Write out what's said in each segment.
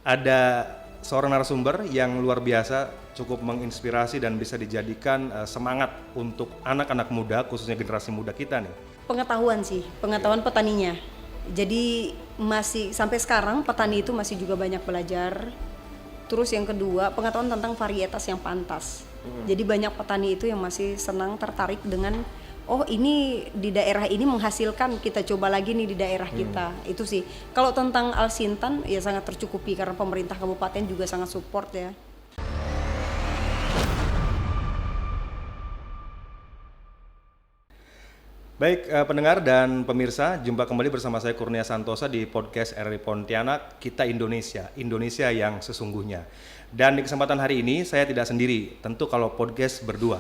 ada seorang narasumber yang luar biasa, cukup menginspirasi dan bisa dijadikan semangat untuk anak-anak muda, khususnya generasi muda kita nih. Pengetahuan petaninya. Jadi masih sampai sekarang petani itu masih juga banyak belajar. Terus yang kedua, pengetahuan tentang varietas yang pantas. Jadi banyak petani itu yang masih senang tertarik dengan oh ini di daerah ini menghasilkan, kita coba lagi nih di daerah kita. Itu sih. Kalau tentang Alsintan ya sangat tercukupi karena pemerintah kabupaten juga sangat support ya. Baik, pendengar dan pemirsa, jumpa kembali bersama saya Kurnia Santosa di podcast RRI Pontianak, Kita Indonesia, Indonesia yang sesungguhnya. Dan di kesempatan hari ini saya tidak sendiri, tentu kalau podcast berdua.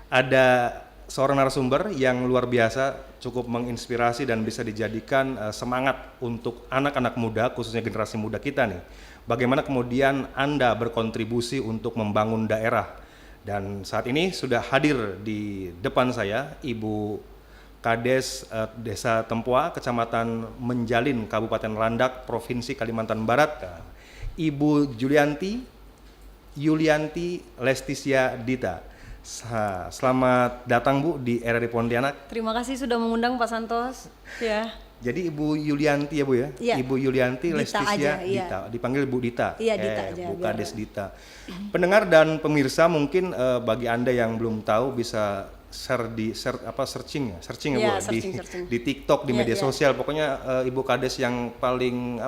Ada seorang narasumber yang luar biasa, cukup menginspirasi dan bisa dijadikan semangat untuk anak-anak muda, khususnya generasi muda kita nih. Bagaimana kemudian Anda berkontribusi untuk membangun daerah. Dan saat ini sudah hadir di depan saya Ibu Kades Desa Tempua, Kecamatan Menjalin, Kabupaten Landak, Provinsi Kalimantan Barat, Ibu Yulianti Lestisia Dita. Selamat datang Bu di RRI Pontianak. Terima kasih sudah mengundang Pak Santos. Ya. Jadi Ibu Yulianti ya Bu ya? Iya. Ibu Yulianti Lestisia aja, Dita, iya. Dipanggil Bu Dita. Iya, Dita aja. Bu Kades Dita. Pendengar dan pemirsa mungkin bagi Anda yang belum tahu bisa searching ya Bu searching. di TikTok, di media sosial. Pokoknya Ibu Kades yang paling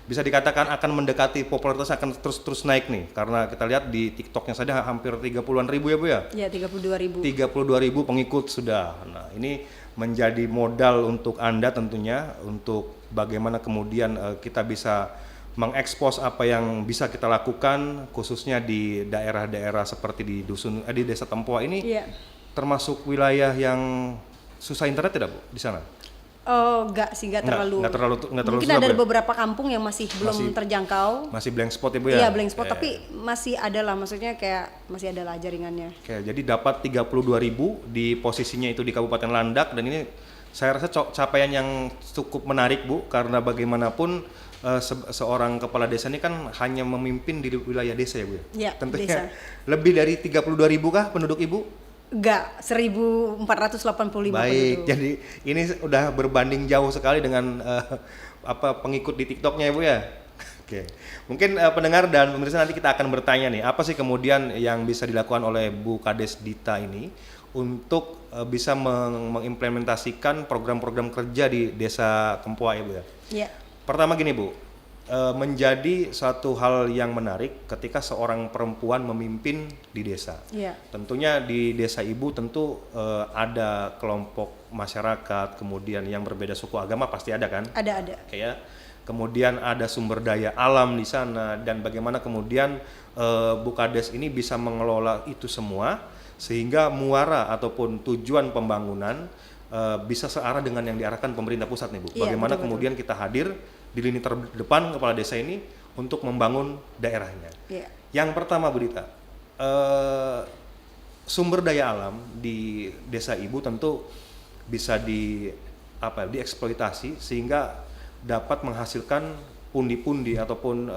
bisa dikatakan akan mendekati popularitas, akan terus naik nih, karena kita lihat di TikToknya saja hampir 30-an ribu ya Bu ya? Iya, 32.000. 32.000 pengikut sudah. Nah, ini menjadi modal untuk Anda tentunya, untuk bagaimana kemudian kita bisa mengekspos apa yang bisa kita lakukan, khususnya di daerah-daerah seperti di Desa Tempua ini. Iya. Termasuk wilayah yang susah internet tidak Bu di sana? Oh, enggak terlalu. Mungkin susah, ada Bu, ya? beberapa kampung yang masih belum terjangkau. Masih blank spot ya Bu ya? Iya, blank spot, tapi masih ada lah, maksudnya kayak masih ada lah jaringannya. Oke, jadi dapat 32.000 di posisinya itu di Kabupaten Landak, dan ini saya rasa capaian yang cukup menarik Bu, karena bagaimanapun seorang kepala desa ini kan hanya memimpin di wilayah desa ya Bu ya? Iya, tentunya desa. Lebih dari 32.000 kah penduduk Ibu? Enggak, 1.485 Baik, penduduk. jadi ini udah berbanding jauh sekali dengan pengikut di TikToknya ya Bu ya? Oke, mungkin pendengar dan pemirsa nanti kita akan bertanya nih, apa sih kemudian yang bisa dilakukan oleh Bu Kades Dita ini untuk bisa mengimplementasikan program-program kerja di Desa Tempua ya Bu ya? Iya. Pertama gini Bu, menjadi satu hal yang menarik ketika seorang perempuan memimpin di desa. Iya. Tentunya di desa Ibu tentu ada kelompok masyarakat, kemudian yang berbeda suku agama pasti ada kan? Ada. Kayak kemudian ada sumber daya alam di sana, dan bagaimana kemudian Bu Kades ini bisa mengelola itu semua sehingga muara ataupun tujuan pembangunan bisa searah dengan yang diarahkan pemerintah pusat nih Bu. Iya, Bagaimana betul. kemudian kita hadir di lini terdepan kepala desa ini untuk membangun daerahnya. Iya. Yang pertama Bu Dita, sumber daya alam di desa Ibu tentu bisa dieksploitasi sehingga dapat menghasilkan pundi-pundi ataupun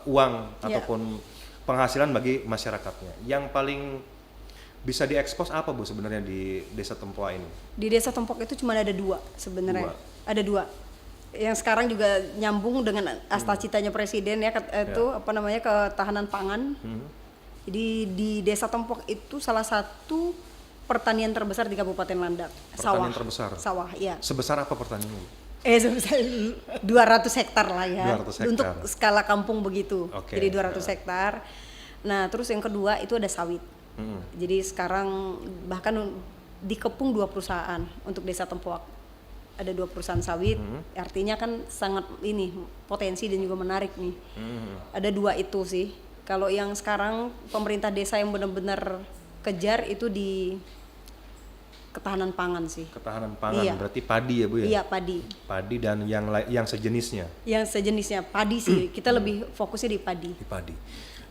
uang ataupun penghasilan bagi masyarakatnya. Yang paling bisa diekspos apa Bu sebenarnya di Desa Tempua ini? Di Desa Tempok itu cuma ada 2 sebenarnya. Ada 2. Yang sekarang juga nyambung dengan cita-citanya Presiden ya, ketahanan pangan. Jadi di Desa Tempok itu salah satu pertanian terbesar di Kabupaten Landak. Pertanian terbesar? Sawah, iya. Sebesar apa pertaniannya? Sebesar 200 hektar lah ya. 200 hektar. Untuk skala kampung begitu. Oke. Jadi 200 hektar. Nah, terus yang kedua itu ada sawit. Jadi sekarang bahkan dikepung 2 perusahaan untuk Desa Tempuak. Ada 2 perusahaan sawit, artinya kan sangat potensi dan juga menarik nih. Ada 2 itu sih. Kalau yang sekarang pemerintah desa yang benar-benar kejar itu di ketahanan pangan sih. Ketahanan pangan, iya. Berarti padi ya Bu ya? Iya, padi. Padi dan yang sejenisnya. Yang sejenisnya padi sih. Kita lebih fokusnya di padi. Di padi.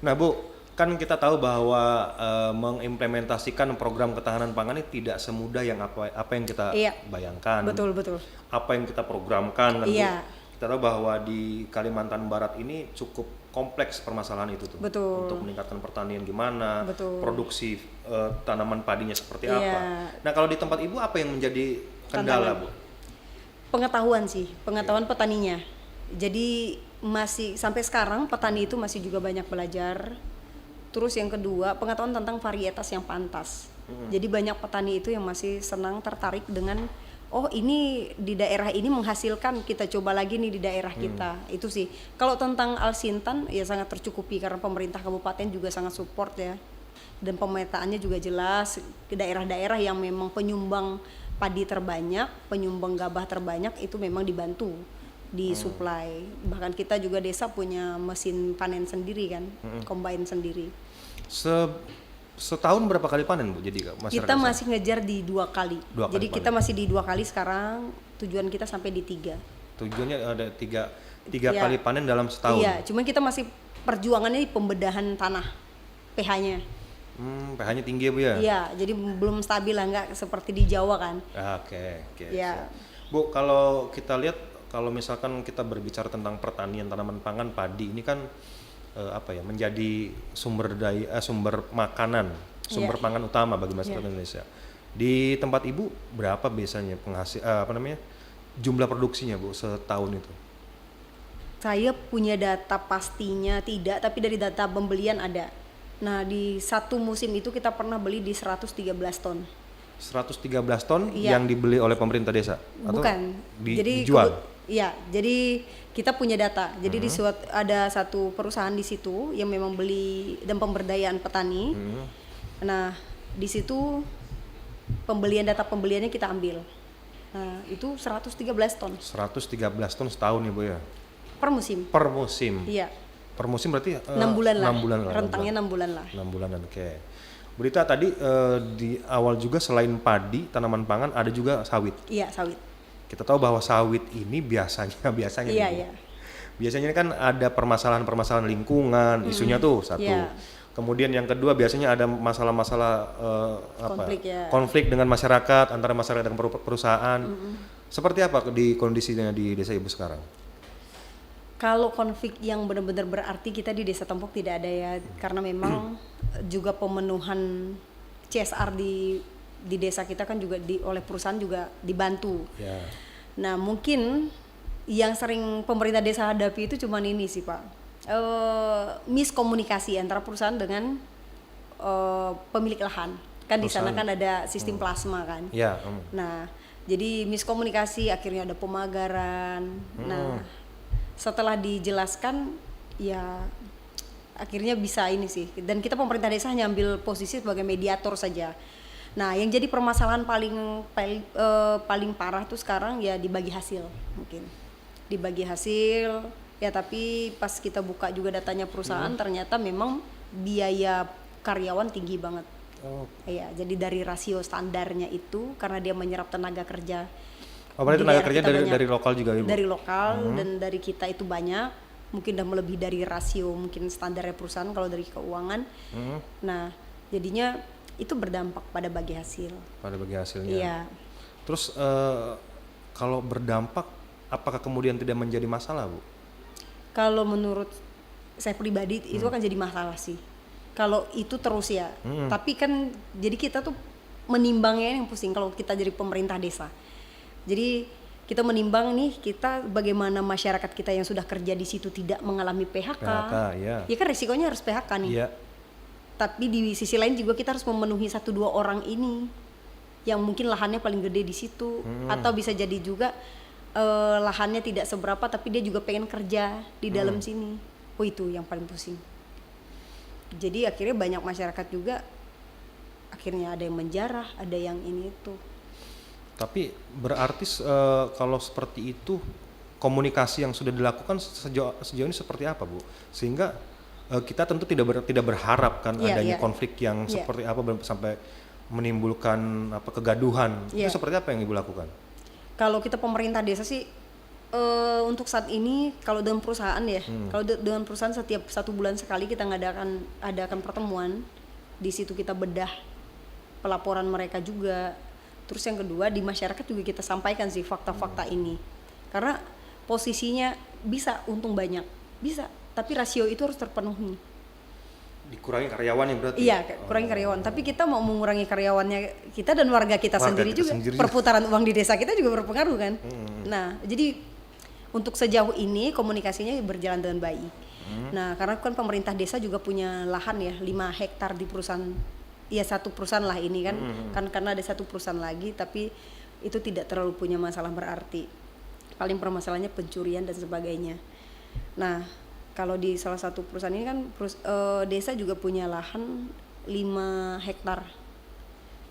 Nah Bu, kan kita tahu bahwa mengimplementasikan program ketahanan pangan ini tidak semudah yang apa yang kita bayangkan. Betul. Apa yang kita programkan kan Iya. Bu. Kita tahu bahwa di Kalimantan Barat ini cukup kompleks permasalahan itu tuh. Betul. Untuk meningkatkan pertanian gimana, Betul. produksi tanaman padinya seperti Iya. apa. Nah kalau di tempat Ibu apa yang menjadi kendala, Bu? Pengetahuan sih, pengetahuan petaninya. Jadi masih sampai sekarang petani itu masih juga banyak belajar. Terus yang kedua, pengetahuan tentang varietas yang pantas. Jadi banyak petani itu yang masih senang tertarik dengan oh ini di daerah ini menghasilkan, kita coba lagi nih di daerah kita. Itu sih. Kalau tentang alsintan ya sangat tercukupi karena pemerintah kabupaten juga sangat support ya. Dan pemetaannya juga jelas ke daerah-daerah yang memang penyumbang padi terbanyak, penyumbang gabah terbanyak itu memang dibantu disuplai. Bahkan kita juga desa punya mesin panen sendiri kan, combine sendiri. Setahun berapa kali panen, Bu? Jadi masyarakat Kita masih ngejar di 2 kali. Dua kali Jadi kita panen. masih di 2 kali sekarang, tujuan kita sampai di 3. tujuannya ada tiga Iya. kali panen dalam setahun. Iya, cuman kita masih perjuangannya di pembedahan tanah, pH-nya. pH-nya tinggi ya, Bu ya? Iya, jadi belum stabil lah, nggak seperti di Jawa kan. Oke. Iya. Bu, kalau kita lihat, kalau misalkan kita berbicara tentang pertanian tanaman pangan padi ini kan menjadi sumber makanan, sumber Iya. pangan utama bagi masyarakat Iya. Indonesia. Di tempat Ibu berapa biasanya jumlah produksinya, Bu, setahun itu? Saya punya data pastinya tidak, tapi dari data pembelian ada. Nah, di satu musim itu kita pernah beli di 113 ton. 113 ton Iya. yang dibeli oleh pemerintah desa? Atau Bukan. Jadi dijual? Iya, jadi kita punya data. Jadi ada satu perusahaan di situ yang memang beli dan pemberdayaan petani. Nah, di situ data pembeliannya kita ambil. Nah, itu 113 ton 113 ton setahun ya, Bu ya? per musim. Per musim? Iya. Per musim berarti 6 bulan lah. 6 bulan lah. Rentangnya 6 bulan lah. 6 bulanan, oke. Berita tadi di awal juga selain padi, tanaman pangan ada juga sawit. Iya, sawit. Kita tahu bahwa sawit ini biasanya Iya, nih, Bu, iya. biasanya kan ada permasalahan lingkungan, isunya tuh satu. Iya. Kemudian yang kedua biasanya ada masalah-masalah konflik dengan masyarakat, antara masyarakat dan perusahaan. Seperti apa di kondisinya di desa Ibu sekarang? Kalau konflik yang benar-benar berarti kita di Desa Tempok tidak ada ya, karena memang juga pemenuhan CSR di desa kita kan juga oleh perusahaan juga dibantu. Ya. Nah, mungkin yang sering pemerintah desa hadapi itu cuman ini sih, Pak. Miskomunikasi antara perusahaan dengan pemilik lahan. Kan di sana kan ada sistem plasma kan. Ya. Nah, jadi miskomunikasi akhirnya ada pemagaran. Nah, setelah dijelaskan ya akhirnya bisa ini sih. Dan kita pemerintah desa hanya ambil posisi sebagai mediator saja. Nah, yang jadi permasalahan paling parah tuh sekarang ya dibagi hasil mungkin. Dibagi hasil ya, tapi pas kita buka juga datanya perusahaan ternyata memang biaya karyawan tinggi banget. Iya, jadi dari rasio standarnya itu karena dia menyerap tenaga kerja. Berarti tenaga kerja dari lokal juga, Ibu? Dari lokal dan dari kita itu banyak, mungkin udah melebihi dari rasio mungkin standarnya perusahaan kalau dari keuangan. Nah, jadinya itu berdampak pada bagi hasil. Pada bagi hasilnya. Iya. Terus kalau berdampak, apakah kemudian tidak menjadi masalah, Bu? Kalau menurut saya pribadi itu akan jadi masalah sih. Kalau itu terus ya. Tapi kan jadi kita tuh menimbangnya yang pusing kalau kita jadi pemerintah desa. Jadi kita menimbang nih kita bagaimana masyarakat kita yang sudah kerja di situ tidak mengalami PHK. ya. Ya kan resikonya harus PHK nih. Iya. Tapi di sisi lain juga kita harus memenuhi 1-2 orang ini yang mungkin lahannya paling gede di situ, atau bisa jadi juga lahannya tidak seberapa tapi dia juga pengen kerja di dalam sini. Oh, itu yang paling pusing. Jadi akhirnya banyak masyarakat juga akhirnya ada yang menjarah, ada yang ini itu. Tapi berarti kalau seperti itu komunikasi yang sudah dilakukan sejauh ini seperti apa, Bu? Sehingga kita tentu tidak berharap kan adanya konflik yang seperti apa sampai menimbulkan kegaduhan. Itu seperti apa yang Ibu lakukan? Kalau kita pemerintah desa sih untuk saat ini kalau dengan perusahaan ya, kalau dengan perusahaan setiap 1 bulan sekali kita adakan pertemuan. Di situ kita bedah pelaporan mereka juga. Terus yang kedua di masyarakat juga kita sampaikan sih fakta-fakta ini. Karena posisinya bisa untung banyak, bisa, tapi rasio itu harus terpenuhi. Dikurangi karyawannya berarti? Iya, kurangi karyawan. Tapi kita mau mengurangi karyawannya kita dan warga kita sendiri juga. Perputaran uang di desa kita juga berpengaruh kan. Nah, jadi untuk sejauh ini komunikasinya berjalan dengan baik. Nah, karena kan pemerintah desa juga punya lahan ya, 5 hektar di perusahaan, ya satu perusahaan lah ini kan. Kan karena ada satu perusahaan lagi, tapi itu tidak terlalu punya masalah berarti. Paling permasalahannya pencurian dan sebagainya. Nah, kalau di salah satu perusahaan ini kan desa juga punya lahan 5 hektar.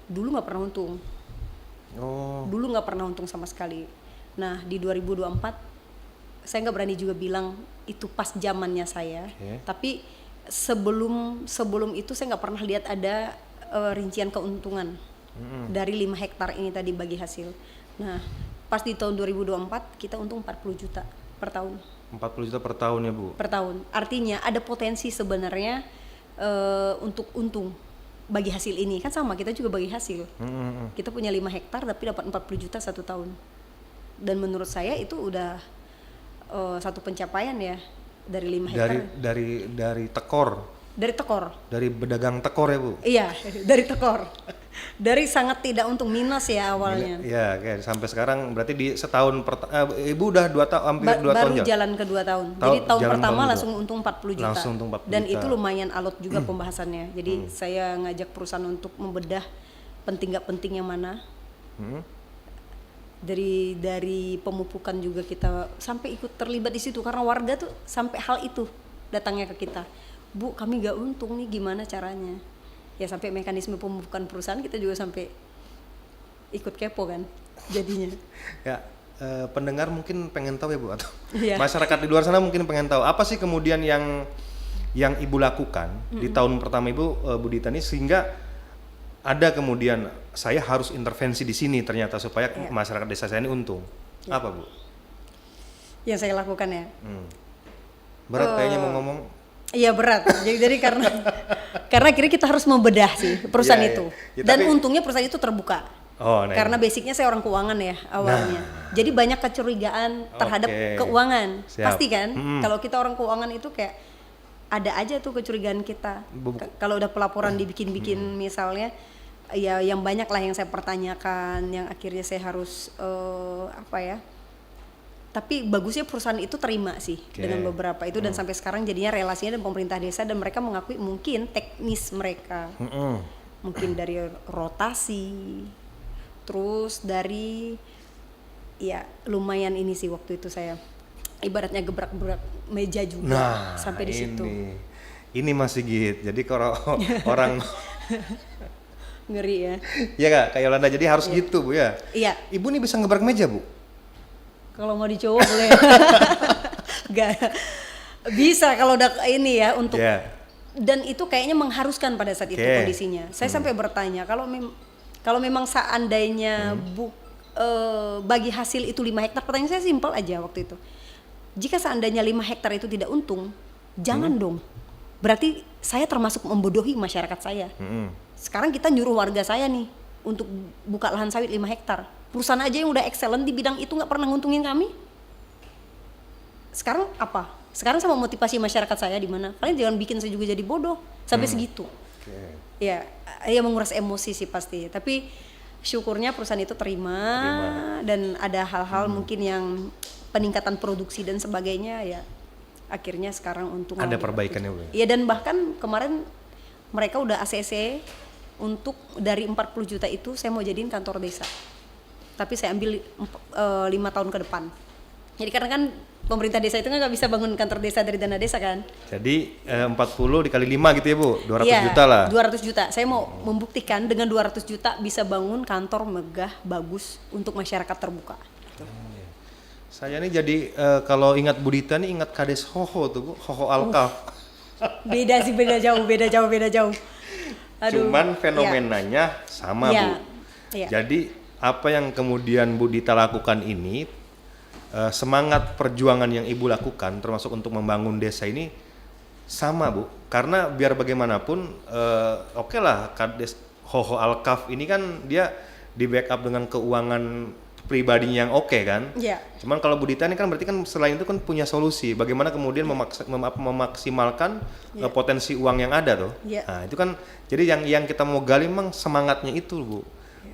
Dulu nggak pernah untung. Dulu nggak pernah untung sama sekali. Nah, di 2024 saya nggak berani juga bilang itu pas zamannya saya. Tapi sebelum itu saya nggak pernah lihat ada rincian keuntungan dari 5 hektar ini tadi bagi hasil. Nah, pas di tahun 2024 kita untung 40 juta per tahun. 40 juta per tahun ya Bu? Per tahun. Artinya ada potensi sebenarnya untuk untung bagi hasil ini. Kan sama, kita juga bagi hasil. Kita punya 5 hektar tapi dapat 40 juta satu tahun. Dan menurut saya itu udah satu pencapaian ya dari 5 hektar. Dari tekor? Dari tekor. Dari pedagang tekor ya Bu? Iya, dari tekor. Dari sangat tidak untung, minus ya awalnya. Iya, kayak sampai sekarang berarti di setahun Ibu udah hampir 2 tahun baru jalan ke 2 tahun. Jadi tahun pertama langsung untung 40 juta. Langsung untung 40 Dan juta. itu lumayan alot juga pembahasannya. Jadi saya ngajak perusahaan untuk membedah penting gak penting yang mana. Dari pemupukan juga kita sampai ikut terlibat di situ karena warga tuh sampai hal itu datangnya ke kita. Bu, kami gak untung nih, gimana caranya? Ya sampai mekanisme pemupukan perusahaan kita juga sampai ikut kepo kan jadinya. Ya, pendengar mungkin pengen tahu ya Bu, atau Iya. masyarakat di luar sana mungkin pengen tahu apa sih kemudian yang Ibu lakukan di tahun pertama Ibu, Bu Dita ini, sehingga ada kemudian saya harus intervensi di sini ternyata supaya masyarakat desa saya ini untung. Apa Bu? Yang saya lakukan ya. Berat kayaknya mau ngomong. Iya berat. Jadi karena akhirnya kita harus membedah sih perusahaan Iya, itu. iya. Ya, Dan tapi- untungnya perusahaan itu terbuka. Nah, Karena basicnya saya orang keuangan ya awalnya. Jadi banyak kecurigaan terhadap keuangan. Siap. Pasti kan? Kalau kita orang keuangan itu kayak ada aja tuh kecurigaan kita. Kalau udah pelaporan dibikin-bikin misalnya, ya yang banyak lah yang saya pertanyakan, yang akhirnya saya harus tapi bagusnya perusahaan itu terima sih dengan beberapa itu dan sampai sekarang jadinya relasinya dengan pemerintah desa dan mereka mengakui mungkin teknis mereka mungkin dari rotasi, terus dari ya lumayan ini sih waktu itu saya ibaratnya gebrak-gebrak meja juga sampai di situ. Ini masih gitu. Jadi kalau orang ngeri ya. Iya Kak Yolanda, jadi harus gitu Bu ya. Iya. Ibu nih bisa ngebrak meja Bu? Kalau mau dicoba boleh. Gak bisa kalau udah ini ya untuk dan itu kayaknya mengharuskan pada saat itu kondisinya. Saya sampai bertanya kalau memang seandainya bagi hasil itu 5 hektar, pertanyaan saya simpel aja waktu itu. Jika seandainya 5 hektar itu tidak untung, jangan dong. Berarti saya termasuk membodohi masyarakat saya. Sekarang kita nyuruh warga saya nih untuk buka lahan sawit 5 hektar. Perusahaan aja yang udah excellent di bidang itu nggak pernah nguntungin kami. Sekarang apa? Sekarang sama motivasi masyarakat saya di mana? Kalian jangan bikin saya juga jadi bodoh sampai segitu. Ya menguras emosi sih pasti. Tapi syukurnya perusahaan itu terima. Dan ada hal-hal mungkin yang peningkatan produksi dan sebagainya ya. Akhirnya sekarang untung. Ada perbaikannya Bu. Iya, dan bahkan kemarin mereka udah ACC untuk dari 40 juta itu saya mau jadiin kantor desa. Tapi saya ambil 5 tahun ke depan. Jadi karena kan pemerintah desa itu nggak bisa bangun kantor desa dari dana desa kan. Jadi 40 dikali 5 gitu ya Bu, 200 juta lah. 200 juta. Saya mau membuktikan dengan 200 juta bisa bangun kantor megah, bagus untuk masyarakat terbuka. Saya nih jadi kalau ingat Bu Dita nih ingat Kades Hoho tuh Bu, Hoho Alkaf. Beda sih, beda jauh. Aduh, Cuman fenomenanya sama Bu. Iya. Jadi apa yang kemudian Bu Dita lakukan ini, semangat perjuangan yang Ibu lakukan termasuk untuk membangun desa ini sama Bu. Karena biar bagaimanapun oke lah Kades Hoho Alkaf ini kan dia di backup dengan keuangan pribadinya yang oke kan. Iya. Cuman kalau Bu Dita ini kan berarti kan selain itu kan punya solusi bagaimana kemudian memaksimalkan potensi uang yang ada tuh. Iya. Nah, itu kan jadi yang kita mau gali memang semangatnya itu, Bu.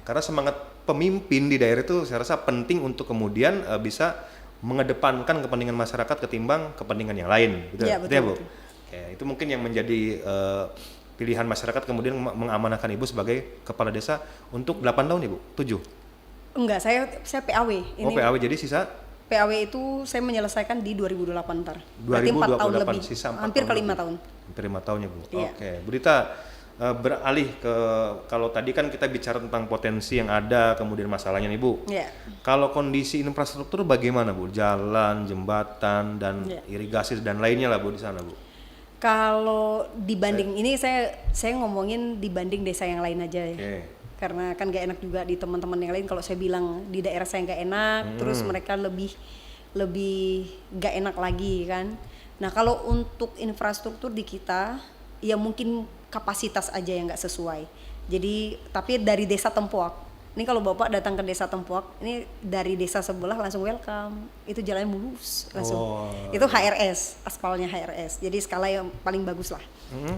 Karena semangat pemimpin di daerah itu saya rasa penting untuk kemudian bisa mengedepankan kepentingan masyarakat ketimbang kepentingan yang lain gitu. Iya, Betul ya, Bu. betul. Oke, itu mungkin yang menjadi pilihan masyarakat kemudian mengamanahkan Ibu sebagai kepala desa untuk 8 tahun ya, Bu? 7? Enggak, saya PAW. Oh, PAW jadi sisa PAW itu saya menyelesaikan di 2028 ntar. Berarti 4 tahun 2028, lebih. sisa 4 hampir tahun ke 5 lebih. tahun. Hampir 5 tahun ya, Bu. Iya. Oke, Bu Dita, beralih ke kalau tadi kan kita bicara tentang potensi yang ada, kemudian masalahnya nih, Bu. Iya. Kalau kondisi infrastruktur bagaimana, Bu? Jalan, jembatan dan irigasi dan lainnya lah, Bu, di sana, Bu. Kalau dibanding ini saya ngomongin dibanding desa yang lain aja ya. Oke. Karena kan gak enak juga di teman-teman yang lain kalau saya bilang di daerah saya gak enak, terus mereka lebih gak enak lagi kan. Nah kalau untuk infrastruktur di kita ya mungkin kapasitas aja yang gak sesuai. Jadi tapi dari desa Tempuak, ini kalau Bapak datang ke desa Tempuak, ini dari desa sebelah langsung welcome, itu jalannya mulus langsung. Itu HRS, aspalnya HRS, jadi skala yang paling bagus lah.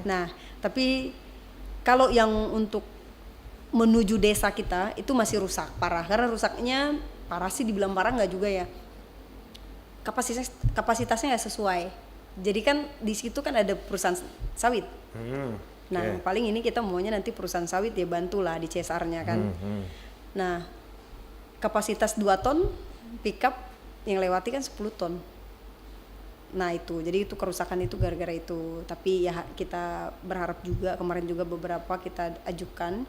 Nah tapi kalau yang untuk menuju desa kita itu masih rusak parah, karena rusaknya parah sih dibilang parah nggak juga ya, kapasitasnya nggak sesuai. Jadi kan di situ kan ada perusahaan sawit. Nah paling ini kita maunya nanti perusahaan sawit ya bantulah di CSR-nya kan. Nah kapasitas 2 ton pickup yang lewati kan 10 ton. Nah itu jadi itu kerusakan itu gara-gara itu. Tapi ya kita berharap juga kemarin juga beberapa kita ajukan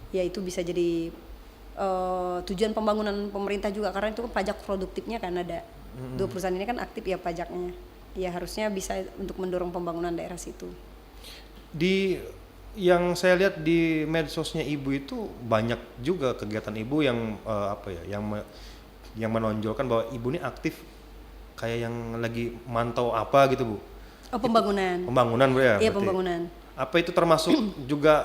ya itu bisa jadi tujuan pembangunan pemerintah juga, karena itu kan pajak produktifnya kan ada. 2 perusahaan ini kan aktif ya pajaknya, ya harusnya bisa untuk mendorong pembangunan daerah situ. Di yang saya lihat di medsosnya Ibu itu banyak juga kegiatan Ibu yang yang menonjolkan bahwa Ibu ini aktif kayak yang lagi mantau apa gitu, Bu. Oh pembangunan. Pembangunan, Bu ya? Iya berarti. pembangunan. Apa itu termasuk juga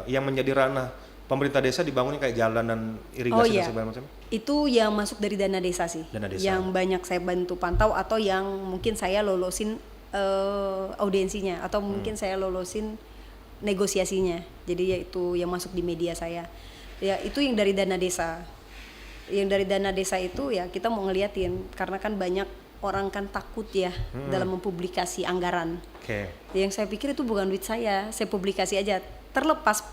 yang menjadi ranah pemerintah desa dibangunnya kayak jalan dan irigasi dan segala macam? Itu yang masuk dari dana desa sih. Dana desa. Yang banyak saya bantu pantau atau yang mungkin saya lolosin audiensinya atau mungkin saya lolosin negosiasinya. Jadi ya itu yang masuk di media saya. Ya itu yang dari dana desa. Yang dari dana desa itu ya kita mau ngeliatin karena kan banyak orang kan takut ya dalam mempublikasi anggaran. Yang saya pikir itu bukan duit saya publikasi aja. Terlepas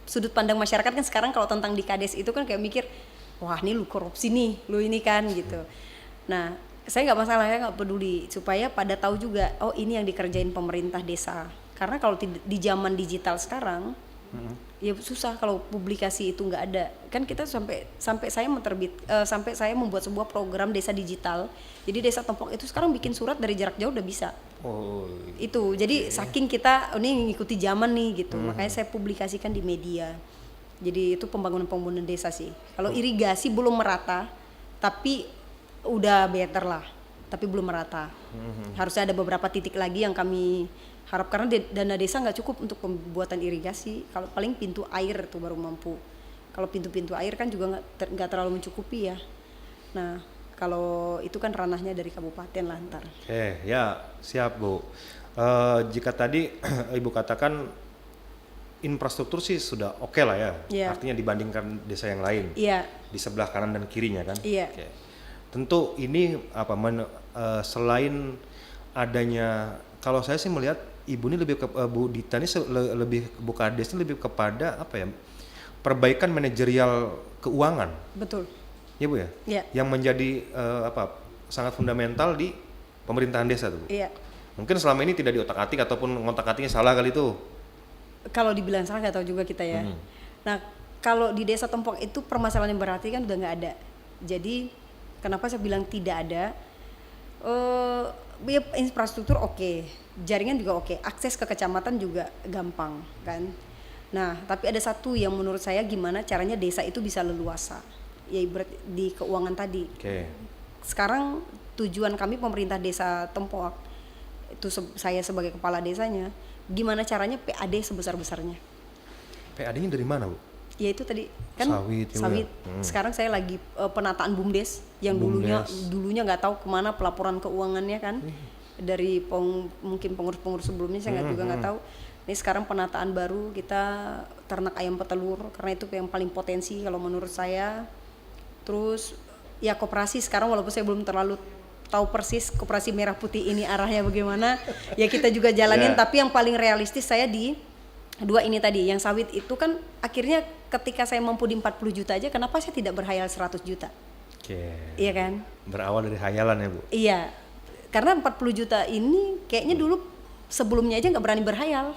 sudut pandang masyarakat kan sekarang kalau tentang di Kades itu kan kayak mikir, wah ini lu korupsi nih, lu ini kan gitu. Nah saya nggak masalah, saya nggak peduli supaya pada tahu juga, oh ini yang dikerjain pemerintah desa. Karena kalau di zaman digital sekarang ya susah kalau publikasi itu nggak ada. Kan kita sampai saya sampai saya membuat sebuah program desa digital. Jadi desa Tempuak itu sekarang bikin surat dari jarak jauh udah bisa. Itu jadi saking kita ini ngikuti zaman nih gitu. Makanya saya publikasikan di media. Jadi itu pembangunan desa sih. Kalau irigasi belum merata, tapi udah better lah. Tapi belum merata. Harusnya ada beberapa titik lagi yang kami harap, karena dana desa nggak cukup untuk pembuatan irigasi. Kalau paling pintu air tuh baru mampu. Kalau pintu-pintu air kan juga nggak terlalu mencukupi ya. Nah kalau itu kan ranahnya dari kabupaten lah ntar. Ya siap, Bu. Jika tadi Ibu katakan infrastruktur sih sudah oke lah ya. Artinya dibandingkan desa yang lain. Di sebelah kanan dan kirinya kan. Tentu ini selain adanya, kalau saya sih melihat Ibu ini lebih Bu Dita ini lebih Bu Kades ini lebih kepada perbaikan manajerial keuangan. Betul. Ya Bu ya. Yang menjadi sangat fundamental di pemerintahan desa tuh. Mungkin selama ini tidak diotak-atik ataupun ngotak-atiknya salah kali itu. Kalau dibilang salah nggak tahu juga kita ya. Nah kalau di desa Tempuak itu permasalahan yang berarti kan udah nggak ada. Jadi kenapa saya bilang tidak ada? Infrastruktur oke, jaringan juga oke, akses ke kecamatan juga gampang kan. Nah tapi ada satu yang menurut saya gimana caranya desa itu bisa leluasa, ya di keuangan tadi. Sekarang tujuan kami pemerintah desa Tempuak itu saya sebagai kepala desanya, gimana caranya PAD sebesar-besarnya. PAD-nya dari mana, Bu? Ya itu tadi kan Sawit juga. sawit. Sekarang saya lagi penataan BUMDes yang dulunya nggak tahu kemana pelaporan keuangannya kan dari mungkin pengurus-pengurus sebelumnya saya nggak tahu. Ini sekarang penataan baru kita ternak ayam petelur karena itu yang paling potensi kalau menurut saya. Terus ya koperasi sekarang walaupun saya belum terlalu tahu persis koperasi merah putih ini arahnya bagaimana ya kita juga jalanin tapi yang paling realistis saya di dua ini tadi yang sawit itu kan akhirnya ketika saya mampu di 40 juta aja kenapa saya tidak berhayal 100 juta. Iya kan? Berawal dari hayalan ya Bu? Iya, karena 40 juta ini kayaknya dulu sebelumnya aja nggak berani berhayal.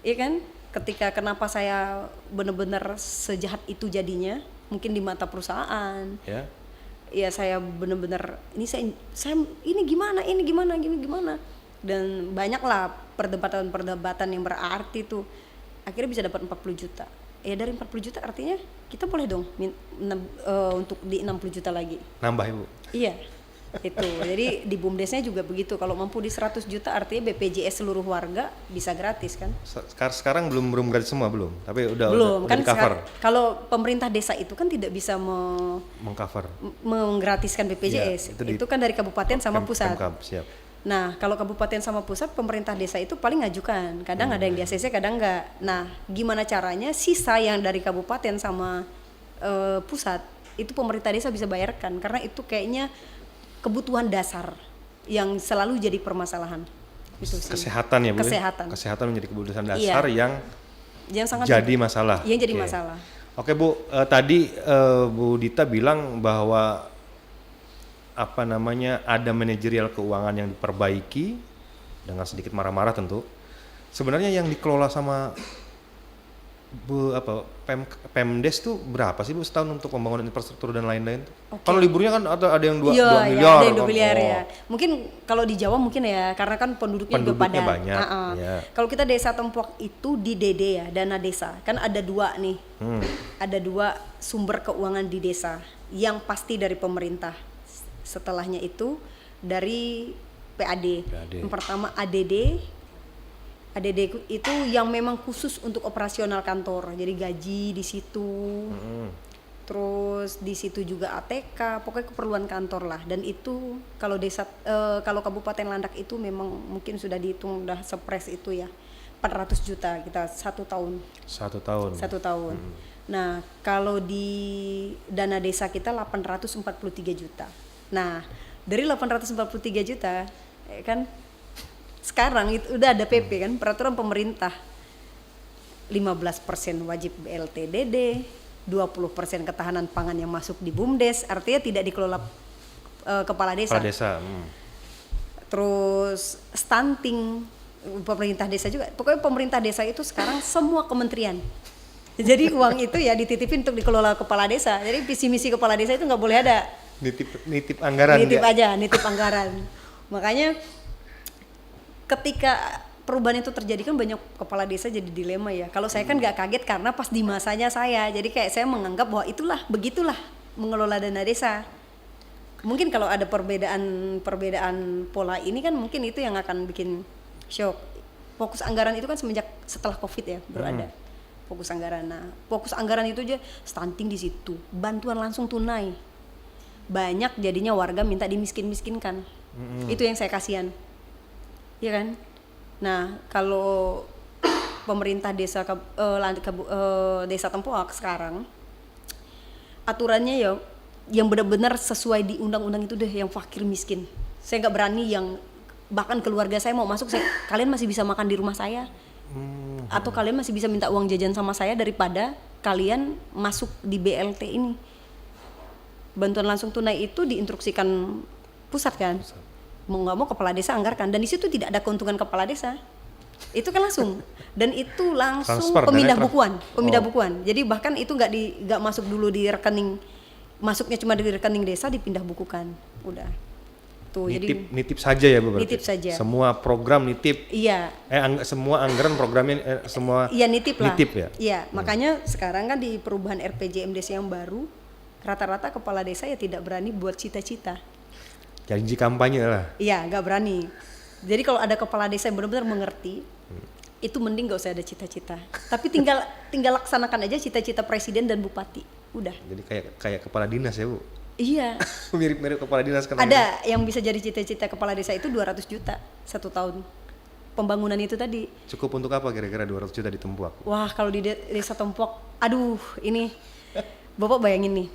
Iya kan? Ketika kenapa saya benar-benar sejahat itu jadinya mungkin di mata perusahaan. Ya saya benar-benar ini saya ini gimana dan banyaklah perdebatan yang berarti tuh akhirnya bisa dapat 40 juta ya dari 40 juta artinya kita boleh dong untuk di 60 juta lagi nambah Ibu? Iya itu jadi di BUMDesnya juga begitu kalau mampu di 100 juta artinya BPJS seluruh warga bisa gratis kan sekarang belum gratis semua belum tapi udah kan di cover kalau pemerintah desa itu kan tidak bisa mengcover menggratiskan BPJS ya, itu kan dari kabupaten sama pusat siap. Nah, kalau kabupaten sama pusat, pemerintah desa itu paling ngajukan. Kadang ada yang di ACC, kadang enggak. Nah, gimana caranya sisa yang dari kabupaten sama pusat, itu pemerintah desa bisa bayarkan. Karena itu kayaknya kebutuhan dasar yang selalu jadi permasalahan. Itu sih. Kesehatan ya Bu? Kesehatan menjadi kebutuhan dasar yang sangat jadi masalah. Yang jadi masalah. Oke Bu, tadi Bu Dita bilang bahwa ada manajerial keuangan yang diperbaiki dengan sedikit marah-marah tentu. Sebenarnya yang dikelola sama Pemdes tuh berapa sih Bu setahun untuk pembangunan infrastruktur dan lain-lain? Kalau liburnya kan ada yang 2 miliar. Iya, ada yang 2 miliar ya. Mungkin kalau di Jawa mungkin ya karena kan penduduknya juga padat. Banyak. Kalau kita Desa Tempuak itu di DD ya, dana desa. Kan ada 2 nih. Ada 2 sumber keuangan di desa yang pasti dari pemerintah. Setelahnya itu dari PAD. Yang pertama ADD itu yang memang khusus untuk operasional kantor. Jadi gaji di situ. Terus di situ juga ATK, pokoknya keperluan kantor lah. Dan itu kalau kalau Kabupaten Landak itu memang mungkin sudah dihitung udah sepres itu ya. 400 juta kita 1 tahun. 1 tahun. Nah, kalau di dana desa kita 843 juta. Nah, dari 843 juta kan sekarang itu udah ada PP kan, peraturan pemerintah 15% wajib BLT-DD, 20% ketahanan pangan yang masuk di BUMDes, artinya tidak dikelola kepala desa. Terus stunting pemerintah desa juga. Pokoknya pemerintah desa itu sekarang semua kementerian. Jadi uang itu ya dititipin untuk dikelola kepala desa. Jadi visi misi kepala desa itu nggak boleh ada. Nitip anggaran. Nitip anggaran. Makanya ketika perubahan itu terjadi kan banyak kepala desa jadi dilema ya. Kalau saya kan nggak kaget karena pas di masanya saya. Jadi kayak saya menganggap bahwa begitulah mengelola dana desa. Mungkin kalau ada perbedaan pola ini kan mungkin itu yang akan bikin shock. Fokus anggaran itu kan setelah Covid ya baru ada. Fokus anggaran. Nah, fokus anggaran itu aja stunting di situ. Bantuan langsung tunai. Banyak jadinya warga minta dimiskin-miskinkan. Itu yang saya kasihan. Iya kan? Nah, kalau pemerintah desa Desa Tempuak sekarang aturannya ya yang benar-benar sesuai di undang-undang itu deh, yang fakir miskin. Saya nggak berani yang bahkan keluarga saya mau masuk, kalian masih bisa makan di rumah saya. Atau kalian masih bisa minta uang jajan sama saya daripada kalian masuk di BLT ini. Bantuan langsung tunai itu diinstruksikan pusat kan, mau nggak mau kepala desa anggarkan, dan di situ tidak ada keuntungan kepala desa, itu kan langsung, dan itu langsung pemindah bukuan. Jadi bahkan itu nggak masuk dulu di rekening, masuknya cuma di rekening desa, dipindah bukukan, udah. Tuh, nitip saja ya Bu berarti? Nitip saja. Semua program nitip. Iya. Semua anggaran programnya semua. Iya nitip lah. Nitip ya. Iya, makanya sekarang kan di perubahan RPJMDes yang baru, rata-rata kepala desa ya tidak berani buat cita-cita. Janji kampanye lah. Iya, nggak berani. Jadi kalau ada kepala desa yang benar-benar mengerti, itu mending gak usah ada cita-cita. Tapi tinggal laksanakan aja cita-cita presiden dan bupati. Udah. Jadi kayak kepala dinas ya, Bu? Iya. Mirip-mirip kepala dinas kan. Ada yang bisa jadi cita-cita kepala desa itu 200 juta 1 tahun. Pembangunan itu tadi. Cukup untuk apa kira-kira 200 juta di Tempuak? Wah, kalau di desa Tempuak, aduh, ini Bapak bayangin nih.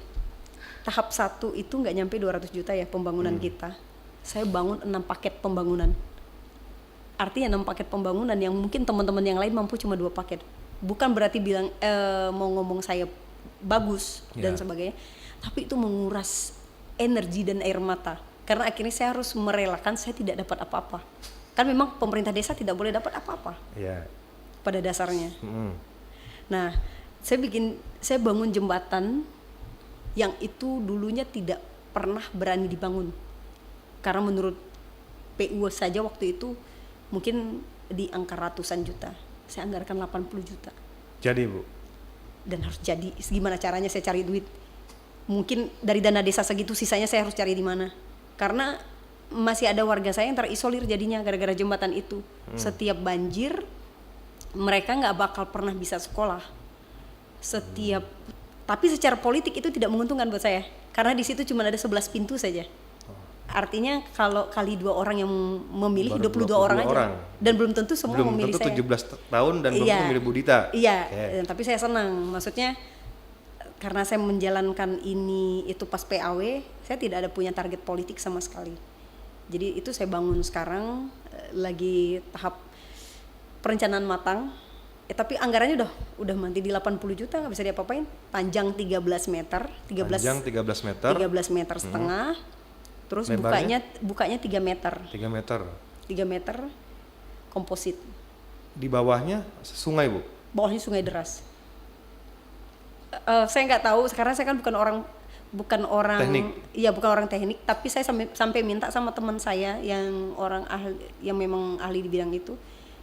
Tahap 1 itu nggak nyampe 200 juta ya pembangunan kita. Saya bangun 6 paket pembangunan. Artinya 6 paket pembangunan yang mungkin teman-teman yang lain mampu cuma 2 paket. Bukan berarti bilang mau ngomong saya bagus dan sebagainya, tapi itu menguras energi dan air mata. Karena akhirnya saya harus merelakan saya tidak dapat apa-apa. Kan memang pemerintah desa tidak boleh dapat apa-apa. Iya. Pada dasarnya. Nah, saya bangun jembatan yang itu dulunya tidak pernah berani dibangun. Karena menurut PU saja waktu itu mungkin di angka ratusan juta. Saya anggarkan 80 juta. Jadi, Bu? Dan harus jadi. Gimana caranya saya cari duit? Mungkin dari dana desa segitu, sisanya saya harus cari di mana. Karena masih ada warga saya yang terisolir jadinya gara-gara jembatan itu. Setiap banjir, mereka nggak bakal pernah bisa sekolah. Tapi secara politik itu tidak menguntungkan buat saya. Karena di situ cuma ada 11 pintu saja. Artinya kalau kali 2 orang yang memilih, 22 orang aja. Dan belum tentu semua memilih saya. Belum tentu 17 tahun dan belum tentu memilih Bu Dita. Iya, tapi saya senang. Maksudnya karena saya menjalankan ini itu pas PAW, saya tidak ada punya target politik sama sekali. Jadi itu saya bangun sekarang lagi tahap perencanaan matang. Tapi anggarannya udah mati di 80 juta, nggak bisa diapa-apain. Panjang 13 meter. 13 meter. 13 meter setengah. Terus lebarnya? bukanya 3 meter. 3 meter. 3 meter komposit. Di bawahnya sungai, Bu? Bawahnya sungai deras. Saya nggak tahu, sekarang saya kan bukan orang teknik. Iya, bukan orang teknik, tapi saya sampai minta sama teman saya yang orang ahli, yang memang ahli di bidang itu.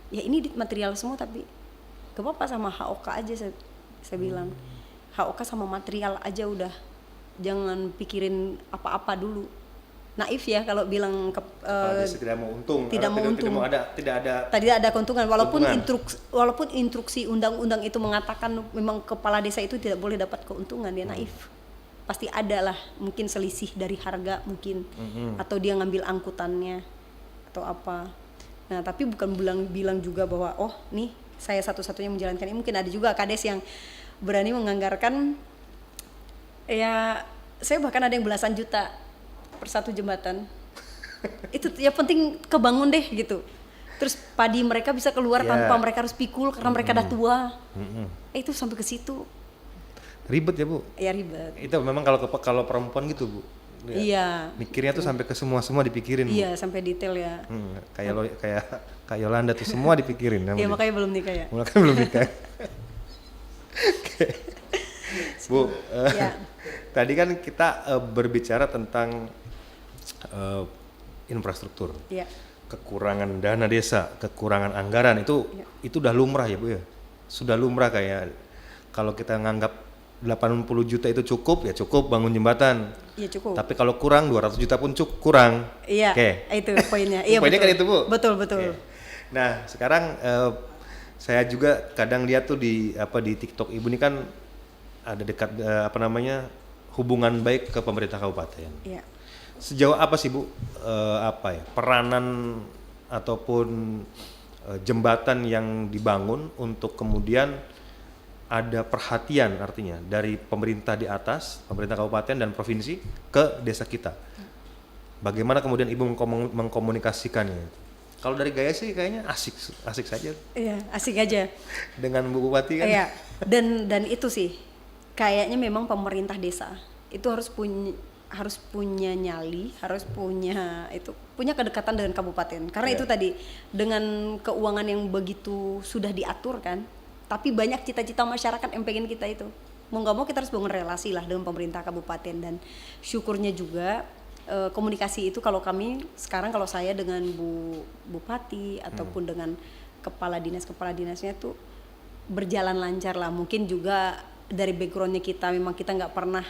Ya ini material semua, tapi gak apa-apa sama HOK aja, saya bilang. HOK sama material aja udah. Jangan pikirin apa-apa dulu. Naif ya kalau bilang tidak mau untung. Tidak mau untung. Tidak ada keuntungan. Walaupun instruksi undang-undang itu mengatakan memang kepala desa itu tidak boleh dapat keuntungan, dia naif. Pasti ada lah, mungkin selisih dari harga mungkin, atau dia ngambil angkutannya atau apa. Nah, tapi bukan bilang juga bahwa oh nih saya satu-satunya menjalankan ini. Mungkin ada juga kades yang berani menganggarkan, ya saya bahkan ada yang belasan juta per satu jembatan. Itu ya penting kebangun deh gitu. Terus padi mereka bisa keluar tanpa mereka harus pikul karena mereka udah tua. Itu sampai ke situ. Ribet ya, Bu? Ya ribet. Itu memang kalau perempuan gitu, Bu. Iya. Mikirnya tuh sampai ke semua dipikirin, Bu. Iya, sampai detail ya. Kayak Yolanda tuh semua dipikirin. Iya, makanya belum nikah ya. Makanya belum nikah. Bu, tadi kan kita berbicara tentang infrastruktur, kekurangan dana desa, kekurangan anggaran itu udah lumrah ya, Bu ya. Sudah lumrah kayak kalau kita nganggap 80 juta itu cukup, ya cukup bangun jembatan. Iya cukup. Tapi kalau kurang 200 juta pun kurang. Iya. Itu poinnya. Iya poinnya kan itu, Bu. Betul. Okay. Nah, sekarang saya juga kadang lihat tuh di TikTok Ibu ini kan ada dekat hubungan baik ke pemerintah kabupaten. Iya. Sejauh apa sih, Bu, peranan ataupun jembatan yang dibangun untuk kemudian ada perhatian artinya dari pemerintah di atas, pemerintah kabupaten dan provinsi ke desa kita. Bagaimana kemudian Ibu mengkomunikasikannya? Kalau dari gaya sih kayaknya asik saja. Iya, asik aja. Dengan Bu Bupati kan. Iya. Dan itu sih kayaknya memang pemerintah desa itu harus punya nyali, harus punya kedekatan dengan kabupaten. Karena itu tadi dengan keuangan yang begitu sudah diatur kan. Tapi banyak cita-cita masyarakat yang pengen kita itu. Mau nggak mau kita harus bangun relasi lah dengan pemerintah kabupaten. Dan syukurnya juga komunikasi itu kalau saya dengan Bu Bupati ataupun dengan kepala dinasnya itu berjalan lancar lah. Mungkin juga dari backgroundnya kita memang kita nggak pernah,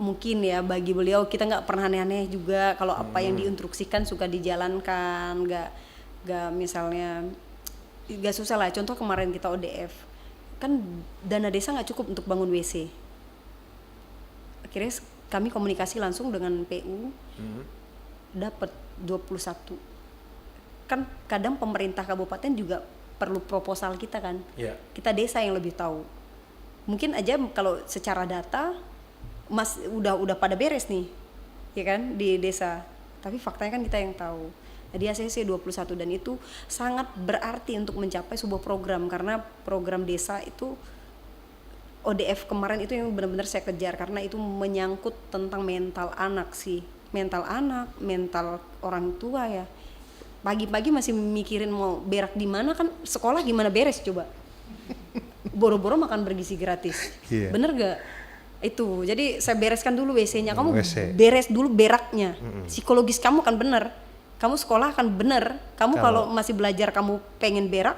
mungkin ya bagi beliau kita nggak pernah aneh-aneh juga. Kalau apa yang diinstruksikan suka dijalankan, nggak misalnya Gak susah lah, contoh kemarin kita ODF kan dana desa nggak cukup untuk bangun WC. Akhirnya kami komunikasi langsung dengan PU, dapat 21. Kan kadang pemerintah kabupaten juga perlu proposal kita kan. Iya. Kita desa yang lebih tahu. Mungkin aja kalau secara data udah pada beres nih, ya kan, di desa. Tapi faktanya kan kita yang tahu. Jadi ACC 21 dan itu sangat berarti untuk mencapai sebuah program, karena program desa itu ODF kemarin itu yang benar-benar saya kejar karena itu menyangkut tentang mental anak sih. Mental anak, mental orang tua ya. Pagi-pagi masih mikirin mau berak di mana, kan sekolah gimana beres coba. Boro-boro makan bergizi gratis. Iya. Bener gak? Itu. Jadi saya bereskan dulu WC-nya. Kamu WC. beres dulu beraknya. Psikologis kamu kan bener. Kamu sekolah kan bener. Kamu kalau masih belajar kamu pengen berak,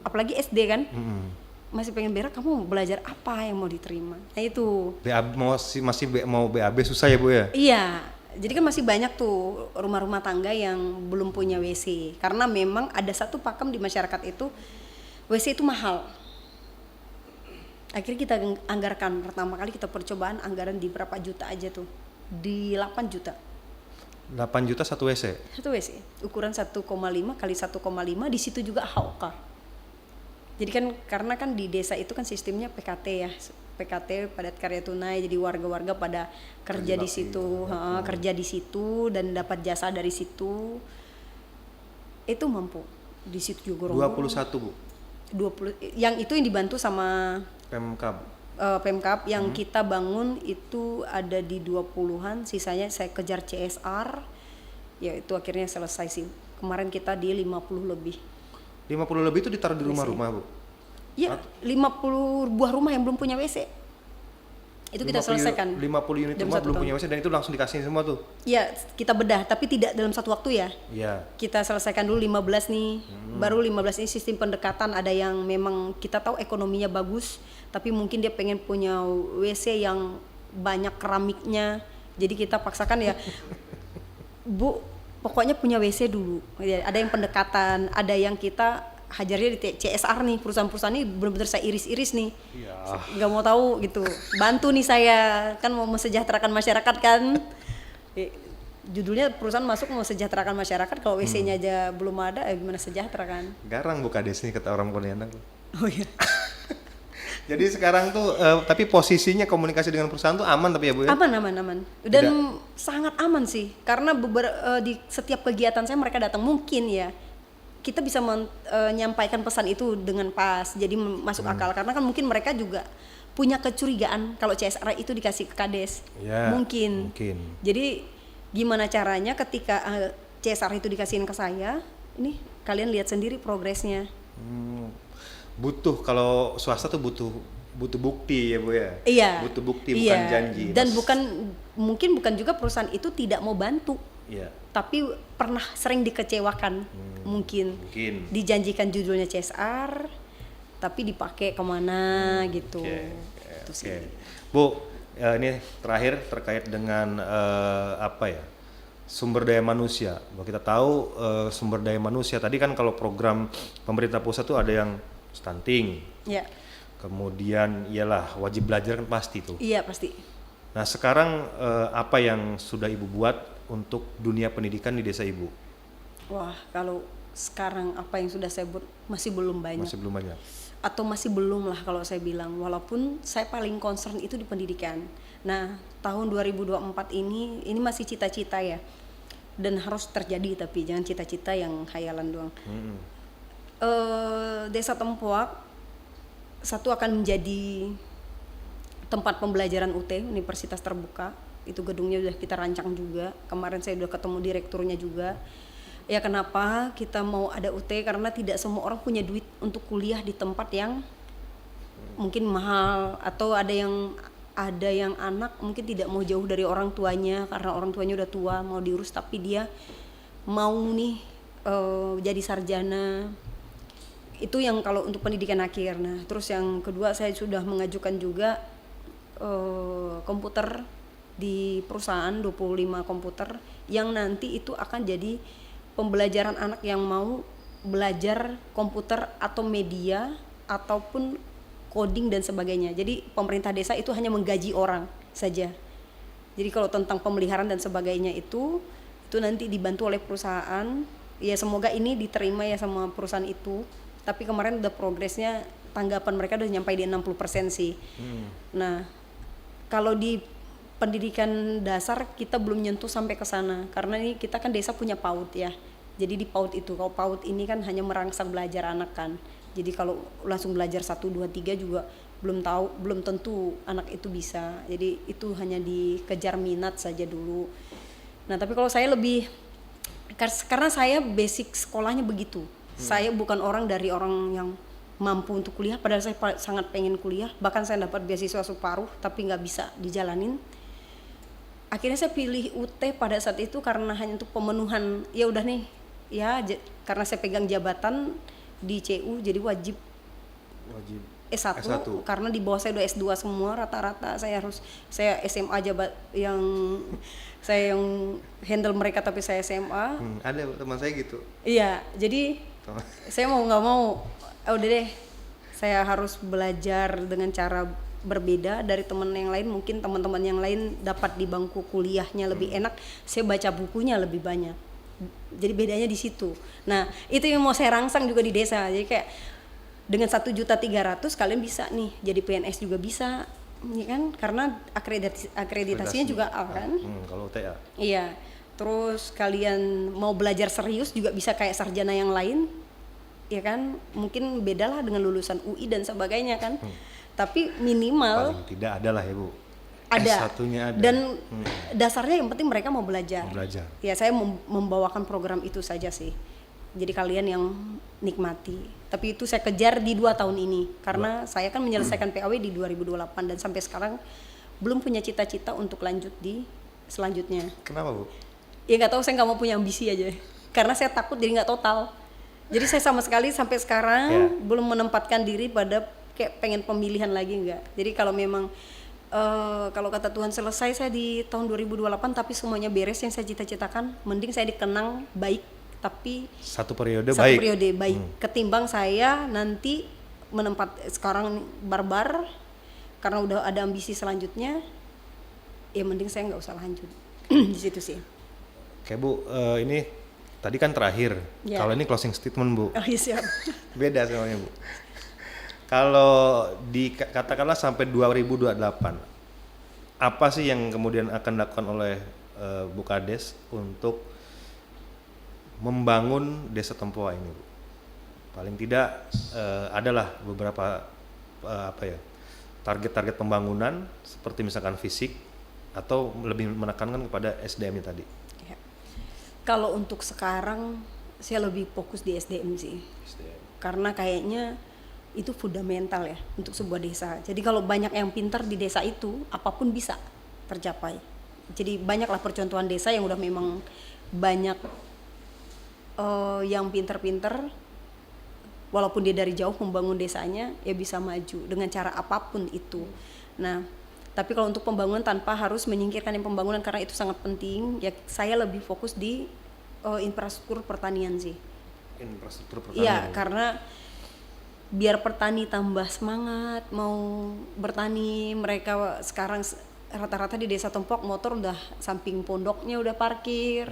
apalagi SD kan? Masih pengen berak, kamu belajar apa yang mau diterima? Nah itu. BAB, mau BAB susah ya Bu ya? Iya. Jadi kan masih banyak tuh rumah-rumah tangga yang belum punya WC. Karena memang ada satu pakem di masyarakat itu, WC itu mahal. Akhirnya kita anggarkan, pertama kali kita percobaan anggaran di berapa juta aja tuh. Di 8 juta. 8 juta satu WC? Satu WC, ukuran 1,5 kali 1,5, di situ juga HOK. Jadi kan karena kan di desa itu kan sistemnya PKT ya. PKT padat karya tunai, jadi warga-warga pada kerja di situ, kerja di situ dan dapat jasa dari situ. Itu mampu. Di situ juga 21 Bu? 20, yang itu yang dibantu sama Pemkab? Pemkab yang kita bangun itu ada di 20-an, sisanya saya kejar CSR, ya itu akhirnya selesai sih. Kemarin kita di 50 lebih. 50 lebih itu ditaruh di rumah-rumah Bu? Ya, 50 buah rumah yang belum punya WC. Itu kita selesaikan. 50 unit dalam rumah satu belum tahun. punya WC dan itu langsung dikasih semua tuh? Ya, kita bedah, tapi tidak dalam satu waktu ya. Iya. Kita selesaikan dulu 15 nih, baru 15 ini sistem pendekatan. Ada yang memang kita tahu ekonominya bagus, tapi mungkin dia pengen punya WC yang banyak keramiknya. Jadi kita paksakan ya, Bu, pokoknya punya WC dulu. Ya, ada yang pendekatan, ada yang kita hajarnya di CSR nih, perusahaan-perusahaan ini benar-benar saya iris-iris nih. Iya. Nggak mau tahu gitu, bantu nih saya, kan mau mensejahterakan masyarakat kan. Judulnya perusahaan masuk mau sejahterakan masyarakat, kalau WC-nya aja belum ada, gimana sejahtera kan? Garang Bu Kades nih kata orang Pontianak. Oh iya. Jadi sekarang tuh, tapi posisinya komunikasi dengan perusahaan tuh aman tapi ya Bu ya? Aman. Dan sangat aman sih, karena di setiap kegiatan saya mereka datang, mungkin ya kita bisa menyampaikan pesan itu dengan pas, jadi masuk akal. Karena kan mungkin mereka juga punya kecurigaan kalau CSR itu dikasih ke Kades. Ya, mungkin. Jadi gimana caranya ketika CSR itu dikasihin ke saya, ini kalian lihat sendiri progresnya. Butuh, kalau swasta tuh butuh bukti ya Bu ya? Iya. Butuh bukti, bukan janji. Dan mungkin bukan juga perusahaan itu tidak mau bantu. Iya. Tapi pernah sering dikecewakan, mungkin dijanjikan judulnya CSR tapi dipakai kemana gitu. Itu sih. Bu, ini terakhir terkait dengan sumber daya manusia. Bahwa kita tahu sumber daya manusia tadi kan kalau program pemerintah pusat tuh ada yang stunting. Iya. Kemudian iyalah wajib belajar kan pasti tuh. Iya pasti. Nah sekarang apa yang sudah Ibu buat untuk dunia pendidikan di desa Ibu? Wah, kalau sekarang apa yang sudah saya buat masih belum banyak. Masih belum banyak. Atau masih belum lah kalau saya bilang, walaupun saya paling concern itu di pendidikan. Nah, tahun 2024 ini masih cita-cita ya. Dan harus terjadi, tapi jangan cita-cita yang khayalan doang. Desa Tempuak satu akan menjadi tempat pembelajaran UT, Universitas Terbuka. Itu gedungnya udah kita rancang juga. Kemarin saya udah ketemu direkturnya juga. Ya kenapa kita mau ada UT? Karena tidak semua orang punya duit untuk kuliah di tempat yang mungkin mahal, atau ada yang anak mungkin tidak mau jauh dari orang tuanya karena orang tuanya udah tua, mau diurus, tapi dia mau nih jadi sarjana. Itu yang kalau untuk pendidikan akhir. Nah, terus yang kedua saya sudah mengajukan juga komputer di perusahaan, 25 komputer yang nanti itu akan jadi pembelajaran anak yang mau belajar komputer atau media ataupun coding dan sebagainya. Jadi pemerintah desa itu hanya menggaji orang saja. Jadi kalau tentang pemeliharaan dan sebagainya itu nanti dibantu oleh perusahaan. Ya semoga ini diterima ya sama perusahaan itu. Tapi kemarin udah progresnya, tanggapan mereka udah nyampe di 60% sih. Nah, kalau di pendidikan dasar kita belum nyentuh sampai ke sana karena ini kita kan desa punya PAUD ya. Jadi di PAUD itu, kalau PAUD ini kan hanya merangsang belajar anak kan. Jadi kalau langsung belajar 1 2 3 juga belum tentu anak itu bisa. Jadi itu hanya dikejar minat saja dulu. Nah, tapi kalau saya lebih karena saya basic sekolahnya begitu. Saya bukan dari orang yang mampu untuk kuliah, padahal saya sangat pengen kuliah. Bahkan saya dapat beasiswa separuh tapi nggak bisa dijalanin. Akhirnya saya pilih UT pada saat itu karena hanya untuk pemenuhan, ya udah nih ya, karena saya pegang jabatan di CU jadi wajib S1, karena di bawah saya udah S2 semua rata-rata. Saya SMA yang handle mereka tapi saya SMA. Ada teman saya gitu. Iya, jadi saya mau nggak mau udah deh, saya harus belajar dengan cara berbeda dari teman yang lain. Mungkin teman-teman yang lain dapat di bangku kuliahnya lebih enak, saya baca bukunya lebih banyak. Jadi bedanya di situ. Nah, itu yang mau saya rangsang juga di desa. Jadi kayak dengan 1.300.000 kalian bisa nih jadi PNS juga bisa, ya kan? Karena akreditasinya juga A kan? Kalau TA. Iya. Terus kalian mau belajar serius juga bisa kayak sarjana yang lain, ya kan? Mungkin bedalah dengan lulusan UI dan sebagainya kan? Tapi minimal paling tidak ada lah ya Bu. Ada. S1-nya ada. Dan dasarnya yang penting mereka mau belajar. Ya saya membawakan program itu saja sih. Jadi kalian yang nikmati. Tapi itu saya kejar di 2 tahun ini karena saya kan menyelesaikan PAW di 2028 dan sampai sekarang belum punya cita-cita untuk lanjut di selanjutnya. Kenapa Bu? Ya nggak tahu, saya nggak mau punya ambisi aja. Karena saya takut jadi nggak total. Jadi saya sama sekali sampai sekarang belum menempatkan diri pada kayak pengen pemilihan lagi, enggak. Jadi kalau memang kalau kata Tuhan selesai saya di tahun 2028 tapi semuanya beres yang saya cita-citakan, mending saya dikenang baik tapi satu periode baik ketimbang saya nanti sekarang barbar karena udah ada ambisi selanjutnya, ya mending saya nggak usah lanjut. Di situ sih. Oke Bu, ini tadi kan terakhir. Kalau ini closing statement Bu. Oh iya siap. Beda semuanya Bu. Kalau katakanlah sampai 2028, apa sih yang kemudian akan dilakukan oleh Bu Kades untuk membangun Desa Tempoa ini, Bu? Paling tidak adalah beberapa target-target pembangunan seperti misalkan fisik atau lebih menekankan kepada SDM-nya tadi. Ya. Kalau untuk sekarang saya lebih fokus di SDM sih. Karena kayaknya itu fundamental ya untuk sebuah desa. Jadi kalau banyak yang pintar di desa itu, apapun bisa tercapai. Jadi banyaklah percontohan desa yang udah memang banyak yang pintar-pintar, walaupun dia dari jauh membangun desanya, ya bisa maju dengan cara apapun itu. Nah, tapi kalau untuk pembangunan tanpa harus menyingkirkan yang pembangunan karena itu sangat penting, ya saya lebih fokus di infrastruktur pertanian sih. Infrastruktur pertanian. Iya, karena biar petani tambah semangat mau bertani. Mereka sekarang rata-rata di Desa Tempok motor udah samping pondoknya udah parkir.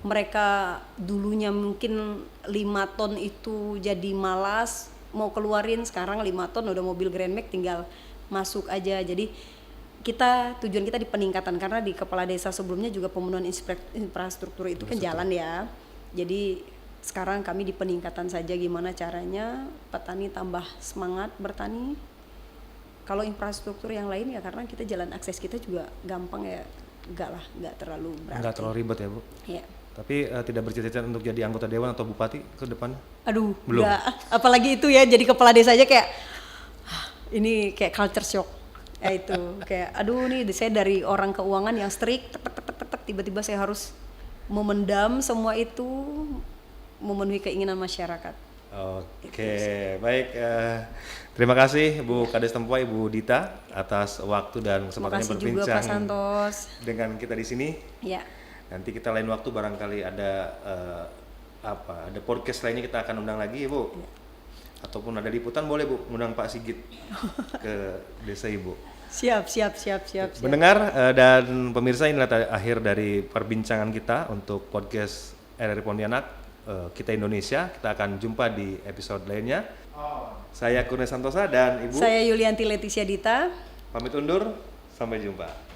Mereka dulunya mungkin 5 ton itu jadi malas mau keluarin, sekarang 5 ton udah mobil Grand Max tinggal masuk aja. Jadi tujuan kita di peningkatan, karena di kepala desa sebelumnya juga pemenuhan infrastruktur itu kan jalan ya. Jadi sekarang kami di peningkatan saja, gimana caranya petani tambah semangat bertani. Kalau infrastruktur yang lain ya karena kita jalan akses kita juga gampang ya, enggak terlalu berarti. Enggak terlalu ribet ya Bu? Iya. Tapi tidak bercita-cita untuk jadi anggota dewan atau bupati ke depan? Aduh, belum. Enggak. Apalagi itu ya jadi kepala desa aja kayak ini kayak culture shock. Ya itu kayak aduh nih saya dari orang keuangan yang strict tiba-tiba saya harus memendam semua itu, memenuhi keinginan masyarakat. Oke, baik. Terima kasih Bu Kades Tempoa, Ibu Dita atas waktu dan kesempatannya berbincang juga, Pak Santos, dengan kita di sini. Ya. Nanti kita lain waktu barangkali ada ada podcast lainnya kita akan undang lagi, Bu. Ya. Ataupun ada liputan boleh, Bu, undang Pak Sigit ke desa Ibu. Siap. Mendengar dan pemirsa, inilah akhir dari perbincangan kita untuk podcast RRI Pontianak, Kita Indonesia. Kita akan jumpa di episode lainnya. Saya Kurnia Santosa dan Ibu. Saya Yulianti Leticia Dita. Pamit undur, sampai jumpa.